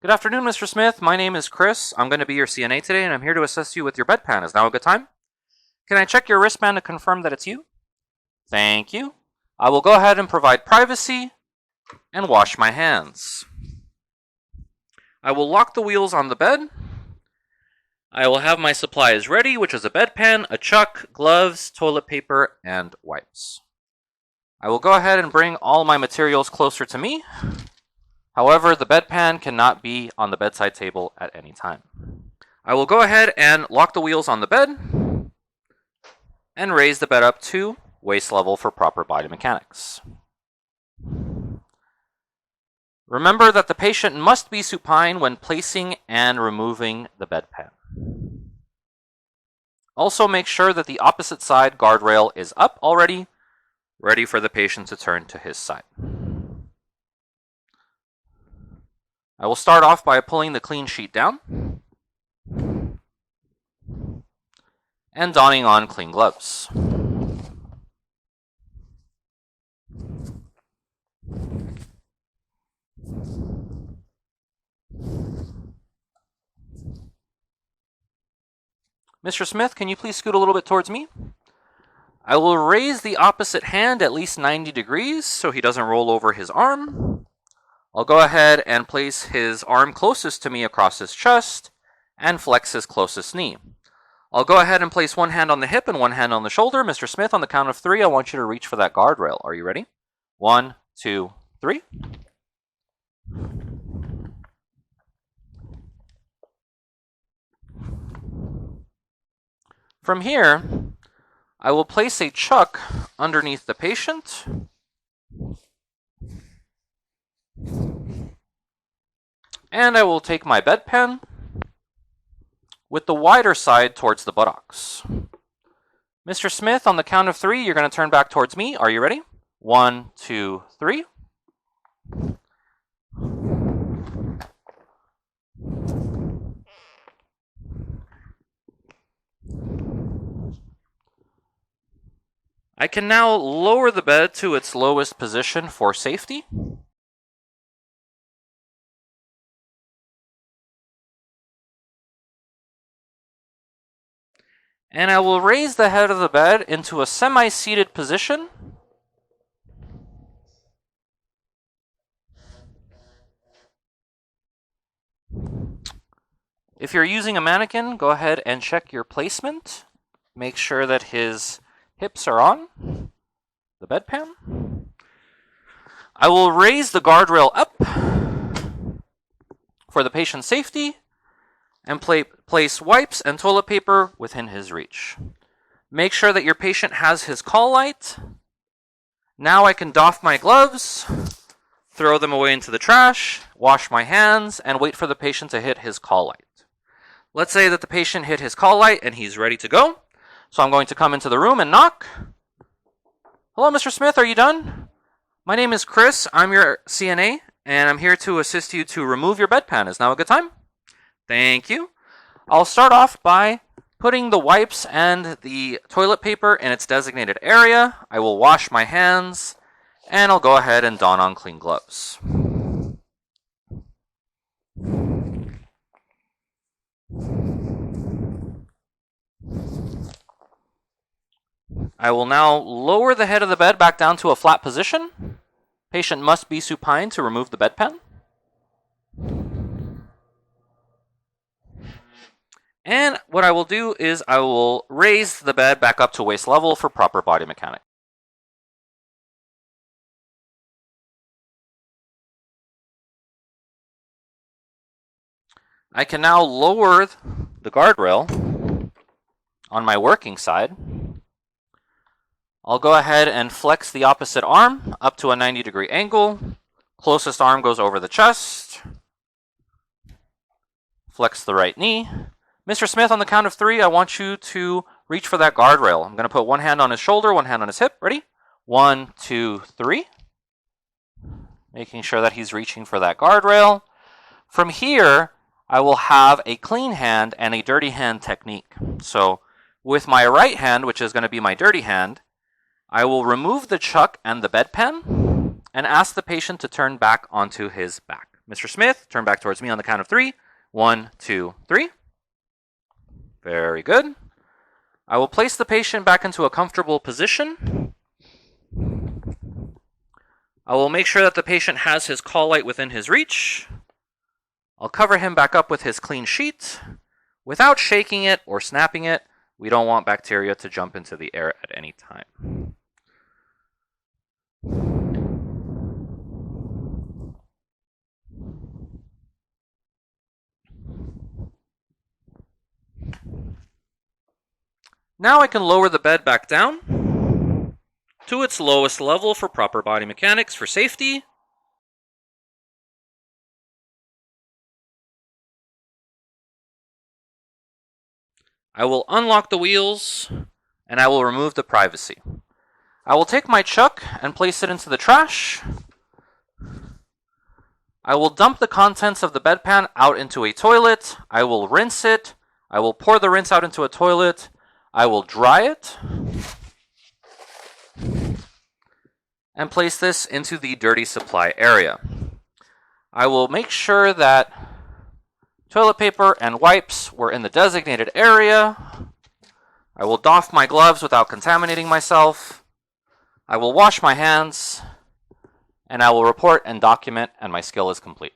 Good afternoon, Mr. Smith. My name is Chris. I'm going to be your CNA today, and I'm here to assist you with your bedpan. Is now a good time? Can I check your wristband to confirm that it's you? Thank you. I will go ahead and provide privacy and wash my hands. I will lock the wheels on the bed. I will have my supplies ready, which is a bedpan, a chuck, gloves, toilet paper, and wipes. I will go ahead and bring all my materials closer to me. However, the bedpan cannot be on the bedside table at any time. I will go ahead and lock the wheels on the bed and raise the bed up to waist level for proper body mechanics. Remember that the patient must be supine when placing and removing the bedpan. Also make sure that the opposite side guardrail is up already, ready for the patient to turn to his side. I will start off by pulling the clean sheet down and donning on clean gloves. Mr. Smith, can you please scoot a little bit towards me? I will raise the opposite hand at least 90 degrees so he doesn't roll over his arm. I'll go ahead and place his arm closest to me across his chest and flex his closest knee. I'll go ahead and place one hand on the hip and one hand on the shoulder. Mr. Smith, on the count of 3, I want you to reach for that guardrail. Are you ready? 1, 2, 3. From here, I will place a chuck underneath the patient. And I will take my bedpan with the wider side towards the buttocks. Mr. Smith, on the count of 3, you're going to turn back towards me. Are you ready? 1, 2, 3. I can now lower the bed to its lowest position for safety. And I will raise the head of the bed into a semi-seated position. If you're using a mannequin, go ahead and check your placement. Make sure that his hips are on the bedpan. I will raise the guardrail up for the patient's safety and place wipes and toilet paper within his reach. Make sure that your patient has his call light. Now I can doff my gloves, throw them away into the trash, wash my hands, and wait for the patient to hit his call light. Let's say that the patient hit his call light and he's ready to go. So I'm going to come into the room and knock. Hello, Mr. Smith, are you done? My name is Chris. I'm your CNA, and I'm here to assist you to remove your bedpan. Is now a good time? Thank you. I'll start off by putting the wipes and the toilet paper in its designated area. I will wash my hands, and I'll go ahead and don on clean gloves. I will now lower the head of the bed back down to a flat position. Patient must be supine to remove the bedpan. And what I will do is I will raise the bed back up to waist level for proper body mechanics. I can now lower the guardrail on my working side. I'll go ahead and flex the opposite arm up to a 90-degree angle. Closest arm goes over the chest. Flex the right knee. Mr. Smith, on the count of 3, I want you to reach for that guardrail. I'm going to put one hand on his shoulder, one hand on his hip. Ready? 1, 2, 3. Making sure that he's reaching for that guardrail. From here, I will have a clean hand and a dirty hand technique. So with my right hand, which is going to be my dirty hand, I will remove the chuck and the bedpan and ask the patient to turn back onto his back. Mr. Smith, turn back towards me on the count of 3. 1, 2, 3. Very good. I will place the patient back into a comfortable position. I will make sure that the patient has his call light within his reach. I'll cover him back up with his clean sheet. Without shaking it or snapping it, we don't want bacteria to jump into the air at any time. Now I can lower the bed back down to its lowest level for proper body mechanics for safety. I will unlock the wheels and I will remove the privacy. I will take my chuck and place it into the trash. I will dump the contents of the bedpan out into a toilet. I will rinse it. I will pour the rinse out into a toilet. I will dry it and place this into the dirty supply area. I will make sure that toilet paper and wipes were in the designated area. I will doff my gloves without contaminating myself. I will wash my hands, and I will report and document, and my skill is complete.